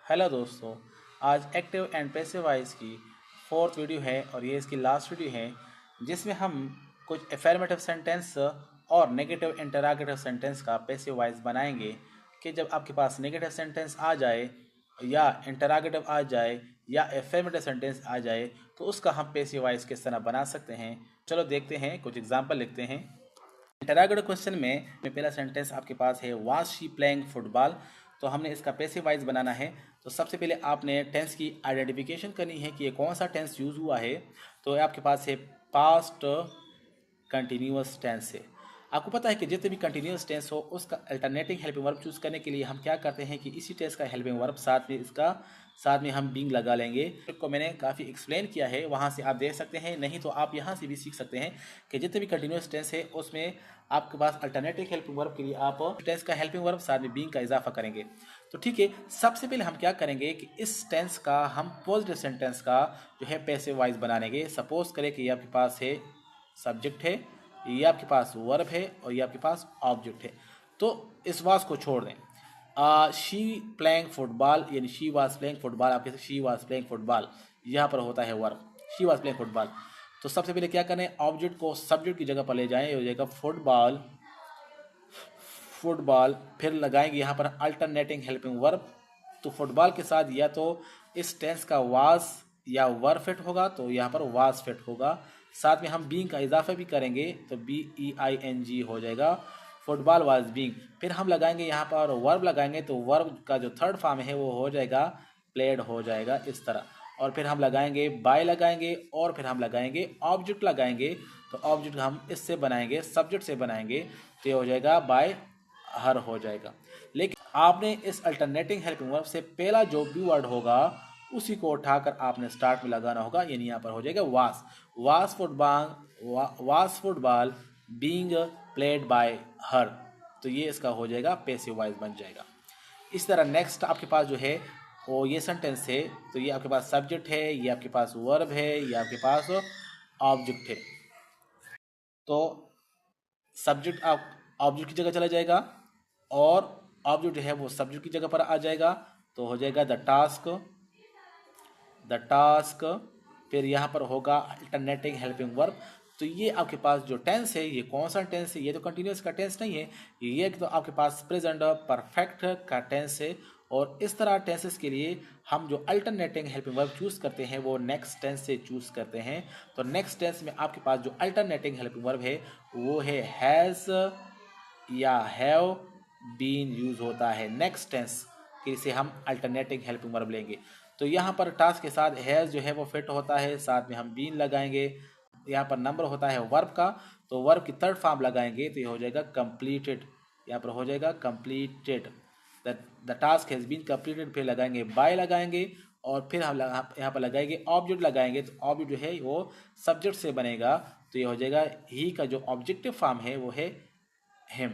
Hello दोस्तों, आज active and passive voice की फोर्थ वीडियो है और ये इसकी लास्ट वीडियो है जिसमें हम कुछ एफर्मेटिव सेंटेंस और नेगेटिव इंटरोगेटिव सेंटेंस का पैसिव वॉइस बनाएंगे कि जब आपके पास नेगेटिव सेंटेंस आ जाए या इंटरोगेटिव आ जाए या एफर्मेटिव सेंटेंस आ जाए तो उसका हम पैसिव वॉइस किस तरह बना सकते हैं। चलो देखते हैं, कुछ एग्जाम्पल लिखते हैं। इंटरोगेटिव क्वेश्चन में पहला सेंटेंस आपके पास है वाज शी प्लेइंग फुटबॉल। तो हमने इसका पैसिव वॉइस बनाना है। तो सबसे पहले आपने टेंस की आइडेंटिफिकेशन करनी है कि ये कौन सा टेंस यूज़ हुआ है। तो आपके पास है पास्ट कंटिन्यूअस टेंस है। आपको पता है कि जितने भी कंटिन्यूअस टेंस हो उसका अल्टरनेटिंग हेल्पिंग वर्ब चूज़ करने के लिए हम क्या करते हैं कि इसी टेंस का हेल्पिंग वर्ब साथ में हम बीइंग लगा लेंगे। को मैंने काफ़ी एक्सप्लेन किया है, वहाँ से आप देख सकते हैं, नहीं तो आप यहाँ से भी सीख सकते हैं कि जितने भी कंटिन्यूअस टेंस है उसमें आपके पास अल्टरनेटिव हेल्पिंग वर्ब के लिए आप टेंस का हेल्पिंग वर्ब साथ में बीइंग का इजाफा करेंगे। तो ठीक है, सबसे पहले हम क्या करेंगे कि इस टेंस का हम पॉजिटिव सेंटेंस का जो है पैसिव वॉइस बनाएंगे। सपोज करें कि ये आपके पास है सब्जेक्ट है, ये आपके पास वर्ब है और ये आपके पास ऑब्जेक्ट है। तो इस वास को छोड़ दें। शी प्लेइंग फुटबॉल यानी शी वाज प्लेइंग फुटबॉल, आपके शी वाज प्लेइंग फुटबॉल यहाँ पर होता है verb, she was playing football. तो सबसे पहले क्या करें, ऑब्जेक्ट को सब्जेक्ट की जगह पर ले जाएं, हो जाएगा फुटबॉल फुटबॉल, फिर लगाएंगे यहाँ पर अल्टरनेटिंग हेल्पिंग वर्ब। तो फुटबॉल के साथ या तो इस टेंस का वाज या वर्ब फिट होगा, तो यहाँ पर वाज फिट होगा। साथ में हम बीइंग का इजाफा भी करेंगे तो BEING हो जाएगा, फुटबॉल वाज बीइंग। फिर हम लगाएंगे यहाँ पर वर्ब लगाएंगे तो वर्ब का जो थर्ड फॉर्म है वो हो जाएगा प्लेड हो जाएगा इस तरह। और फिर हम लगाएंगे बाय लगाएंगे और फिर हम लगाएंगे ऑब्जेक्ट लगाएंगे। तो ऑब्जेक्ट हम इससे बनाएंगे, सब्जेक्ट से बनाएंगे, तो ये हो जाएगा बाय हर हो जाएगा। लेकिन आपने इस अल्टरनेटिंग हेल्पिंग वर्ब से पहला जो भी वर्ड होगा उसी को उठाकर आपने स्टार्ट में लगाना होगा, यानी यहाँ पर हो जाएगा वास फुटबॉल बीइंग प्लेड बाय हर। तो ये इसका हो जाएगा पैसिव वॉइस बन जाएगा। इस तरह नेक्स्ट आपके पास जो है वो ये सेंटेंस है। तो ये आपके पास सब्जेक्ट है, ये आपके पास वर्ब है, ये आपके पास ऑब्जेक्ट है। तो सब्जेक्ट आप ऑब्जेक्ट की जगह चला जाएगा और ऑब्जेक्ट जो है वो सब्जेक्ट की जगह पर आ जाएगा। तो हो जाएगा द टास्क। फिर यहाँ पर होगा अल्टरनेटिंग हेल्पिंग वर्ब। तो ये आपके पास जो टेंस है ये कौन सा टेंस है, ये तो कंटिन्यूस का टेंस नहीं है, ये तो आपके पास प्रेजेंट परफेक्ट का टेंस है। और इस तरह टेंसेस के लिए हम जो अल्टरनेटिंग हेल्पिंग वर्ब चूज़ करते हैं वो नेक्स्ट टेंस से चूज़ करते हैं। तो नेक्स्ट टेंस में आपके पास जो अल्टरनेटिंग हेल्पिंग वर्ब है वो है हैज़ या हैव बीन यूज होता है नेक्स्ट टेंस के से हम अल्टरनेटिव हेल्पिंग वर्ब लेंगे। तो यहाँ पर टास्क के साथ हैज़ जो है वो फिट होता है, साथ में हम बीन लगाएंगे। यहाँ पर नंबर होता है वर्ब का, तो वर्ब की थर्ड फॉर्म लगाएंगे तो ये हो जाएगा कंप्लीटेड। यहाँ पर हो जाएगा completed, the task has been completed. फिर लगाएंगे बाय लगाएंगे और फिर हम यहाँ पर लगाएंगे ऑब्जेक्ट लगाएंगे। तो ऑब्जेक्ट जो है वो सब्जेक्ट से बनेगा, तो ये हो जाएगा ही का जो ऑब्जेक्टिव फॉर्म है वो है हिम।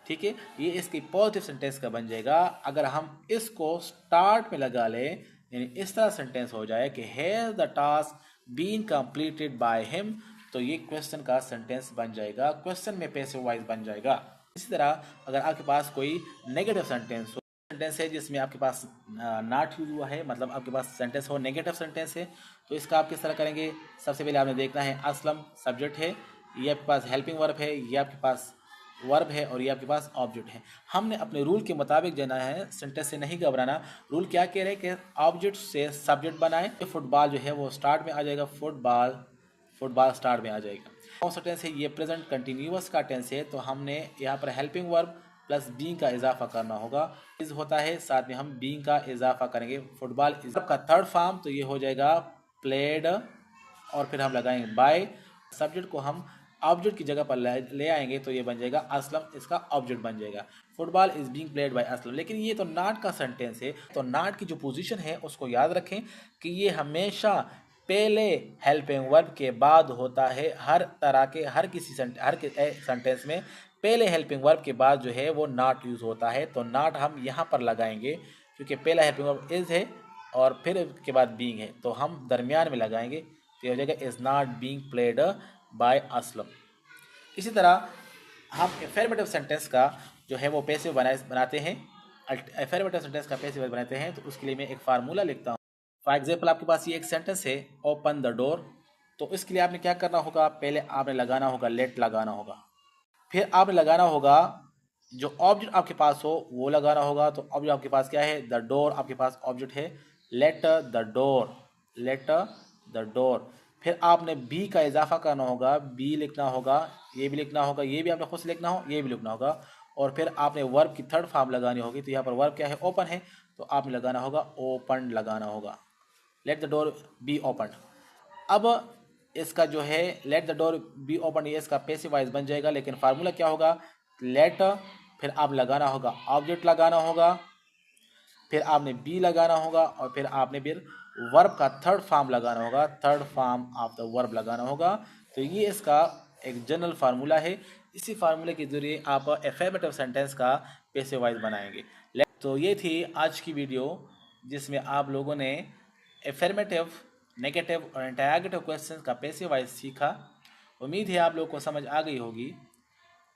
ठीक है, ये इसकी पॉजिटिव सेंटेंस का बन जाएगा। अगर हम इसको स्टार्ट में लगा लें, यानी इस तरह सेंटेंस हो जाए कि has the task been completed by him, तो ये क्वेश्चन का सेंटेंस बन जाएगा, क्वेश्चन में पैसिव वॉइस बन जाएगा। इसी तरह अगर आपके पास कोई नेगेटिव सेंटेंस हो, सेंटेंस है जिसमें आपके पास नॉट यूज हुआ है, मतलब आपके पास सेंटेंस हो नेगेटिव सेंटेंस है, तो इसका आप किस तरह करेंगे। सबसे पहले आपने देखना है असलम सब्जेक्ट है, ये आपके पास हेल्पिंग वर्ब है, ये आपके पास वर्ब है और ये आपके पास ऑब्जेक्ट है। हमने अपने रूल के मुताबिक जाना है, सेंटेंस से नहीं घबराना। रूल क्या कह रहे हैं कि ऑब्जेक्ट से सब्जेक्ट बनाएं। फुटबॉल जो है वो स्टार्ट में आ जाएगा, फुटबॉल स्टार्ट में आ जाएगा। कौन सा टेंस है, ये प्रेजेंट कंटिन्यूअस का टेंस है, तो हमने यहाँ पर हेल्पिंग वर्ब प्लस बीइंग का इजाफा करना होगा। इज होता है, साथ में हम बीइंग का इजाफा करेंगे। फुटबॉल इज का थर्ड फॉर्म, तो ये हो जाएगा प्लेड और फिर हम लगाएंगे बाय। सब्जेक्ट को हम ऑब्जेक्ट की जगह पर ले आएंगे तो ये बन जाएगा असलम, इसका ऑब्जेक्ट बन जाएगा। Football is being played by Aslam. लेकिन ये तो नॉट का सेंटेंस है, तो नॉट की जो पोजीशन है उसको याद रखें कि ये हमेशा पहले हेल्पिंग वर्ब के बाद होता है। हर तरह के हर सेंटेंस में पहले हेल्पिंग वर्ब के बाद जो है वो नॉट यूज होता है। तो नॉट हम यहाँ पर लगाएंगे क्योंकि पहला हेल्पिंग वर्ब इज है और फिर के बाद बीइंग है, तो हम दरमियान में लगाएंगे, तो हो जाएगा is not being played by Aslam. इसी तरह हम एफर्मेटिव सेंटेंस का जो है वो पैसिव बनाते हैं। अफर्मेटिव सेंटेंस का पैसिव वॉइस बनाते हैं तो उसके लिए मैं एक फार्मूला लिखता हूँ। फॉर एग्जाम्पल आपके पास ये एक सेंटेंस है, ओपन द डोर। तो इसके लिए आपने क्या करना होगा, पहले आपने लगाना होगा लेट लगाना होगा, फिर आपने लगाना होगा जो ऑब्जेक्ट आपके पास हो वो लगाना होगा। तो ऑब्जेक्ट आपके पास क्या है, द डोर आपके पास ऑब्जेक्ट है, let the door, let the door. फिर आपने बी का इजाफा करना होगा, बी लिखना होगा, ये भी लिखना होगा, ये भी आपने खुद से लिखना हो, ये भी लिखना होगा। और फिर आपने वर्ब की थर्ड फॉर्म लगानी होगी। तो यहाँ पर वर्ब क्या है, ओपन है, तो आपने लगाना होगा ओपन लगाना होगा, let the door be open. अब इसका जो है let the door be open, ये इसका पैसिव वॉइस बन जाएगा। लेकिन फार्मूला क्या होगा, लेट, फिर आप लगाना होगा ऑब्जेक्ट लगाना होगा, फिर आपने बी लगाना होगा, और फिर आपने फिर वर्ब का थर्ड फॉर्म लगाना होगा, third form of the verb लगाना होगा। तो ये इसका एक जनरल फार्मूला है। इसी फार्मूले के जरिए आप एफर्मेटिव सेंटेंस का पैसिव वॉइस बनाएंगे। तो ये थी आज की वीडियो जिसमें आप लोगों ने एफर्मेटिव, नेगेटिव और इंटररोगेटिव क्वेश्चंस का पैसिव वॉइस सीखा। उम्मीद है आप लोगों को समझ आ गई होगी।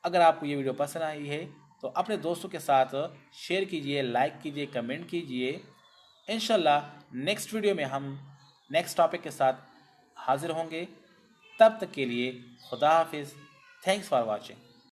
अगर आपको ये वीडियो पसंद आई है तो अपने दोस्तों के साथ शेयर कीजिए, लाइक कीजिए, कमेंट कीजिए। इंशाल्लाह नेक्स्ट वीडियो में हम नेक्स्ट टॉपिक के साथ हाजिर होंगे। तब तक के लिए खुदा हाफिज़। Thanks for watching.